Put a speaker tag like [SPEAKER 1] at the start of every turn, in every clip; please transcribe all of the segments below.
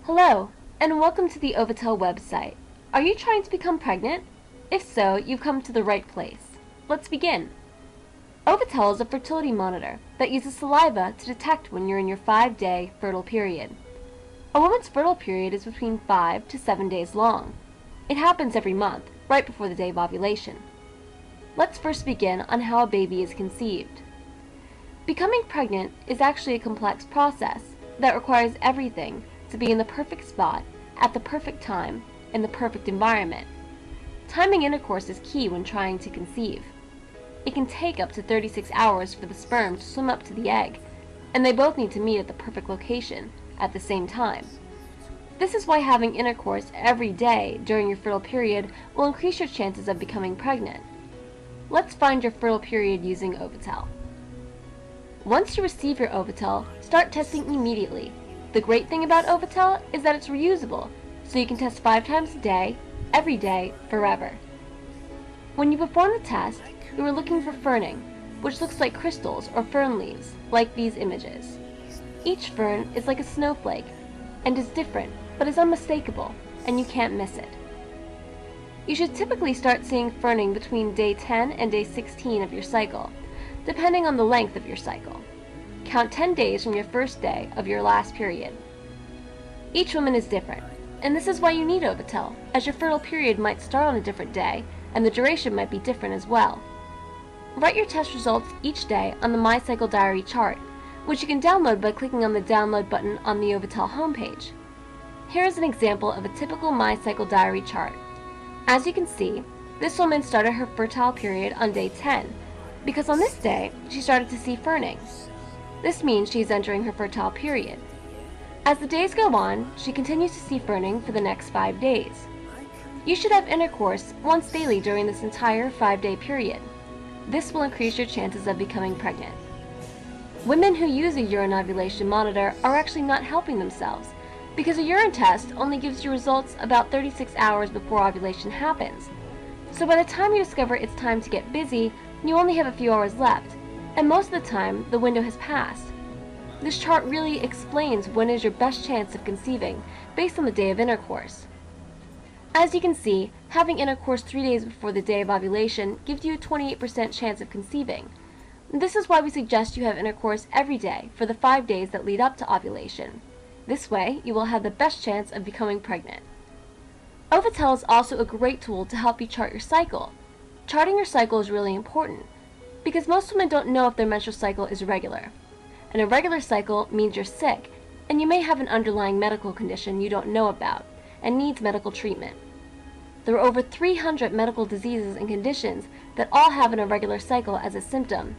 [SPEAKER 1] Hello, and welcome to the OvaTel website. Are you trying to become pregnant? If so, you've come to the right place. Let's begin. OvaTel is a fertility monitor that uses saliva to detect when you're in your 5-day fertile period. A woman's fertile period is between 5 to 7 days long. It happens every month, right before the day of ovulation. Let's first begin on how a baby is conceived. Becoming pregnant is actually a complex process that requires everything to be in the perfect spot, at the perfect time, in the perfect environment. Timing intercourse is key when trying to conceive. It can take up to 36 hours for the sperm to swim up to the egg, and they both need to meet at the perfect location at the same time. This is why having intercourse every day during your fertile period will increase your chances of becoming pregnant. Let's find your fertile period using OvaTel. Once you receive your OvaTel, start testing immediately. The great thing about OvaTel is that it's reusable, so you can test 5 times a day, every day, forever. When you perform the test, you are looking for ferning, which looks like crystals or fern leaves, like these images. Each fern is like a snowflake, and is different, but is unmistakable, and you can't miss it. You should typically start seeing ferning between day 10 and day 16 of your cycle, depending on the length of your cycle. Count 10 days from your first day of your last period. Each woman is different, and this is why you need OvaTel, as your fertile period might start on a different day, and the duration might be different as well. Write your test results each day on the My Cycle Diary chart, which you can download by clicking on the download button on the OvaTel homepage. Here is an example of a typical My Cycle Diary chart. As you can see, this woman started her fertile period on day 10, because on this day, she started to see ferning. This means she is entering her fertile period. As the days go on, she continues to see ferning for the next 5 days. You should have intercourse once daily during this entire 5-day period. This will increase your chances of becoming pregnant. Women who use a urine ovulation monitor are actually not helping themselves, because a urine test only gives you results about 36 hours before ovulation happens. So by the time you discover it's time to get busy, you only have a few hours left, and most of the time, the window has passed. This chart really explains when is your best chance of conceiving, based on the day of intercourse. As you can see, having intercourse 3 days before the day of ovulation gives you a 28% chance of conceiving. This is why we suggest you have intercourse every day for the 5 days that lead up to ovulation. This way, you will have the best chance of becoming pregnant. OvaTel is also a great tool to help you chart your cycle. Charting your cycle is really important, because most women don't know if their menstrual cycle is regular. An irregular cycle means you're sick, and you may have an underlying medical condition you don't know about, and needs medical treatment. There are over 300 medical diseases and conditions that all have an irregular cycle as a symptom,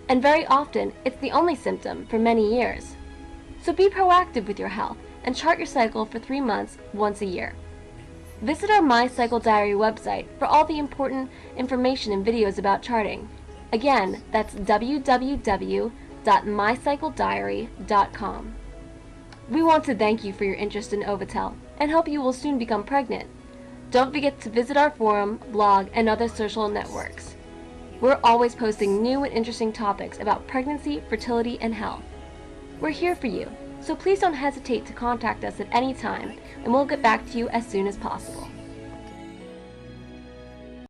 [SPEAKER 1] and very often it's the only symptom for many years. So be proactive with your health, and chart your cycle for 3 months once a year. Visit our My Cycle Diary website for all the important information and videos about charting. Again, that's www.mycyclediary.com. We want to thank you for your interest in OvaTel and hope you will soon become pregnant. Don't forget to visit our forum, blog, and other social networks. We're always posting new and interesting topics about pregnancy, fertility, and health. We're here for you, so please don't hesitate to contact us at any time, and we'll get back to you as soon as possible.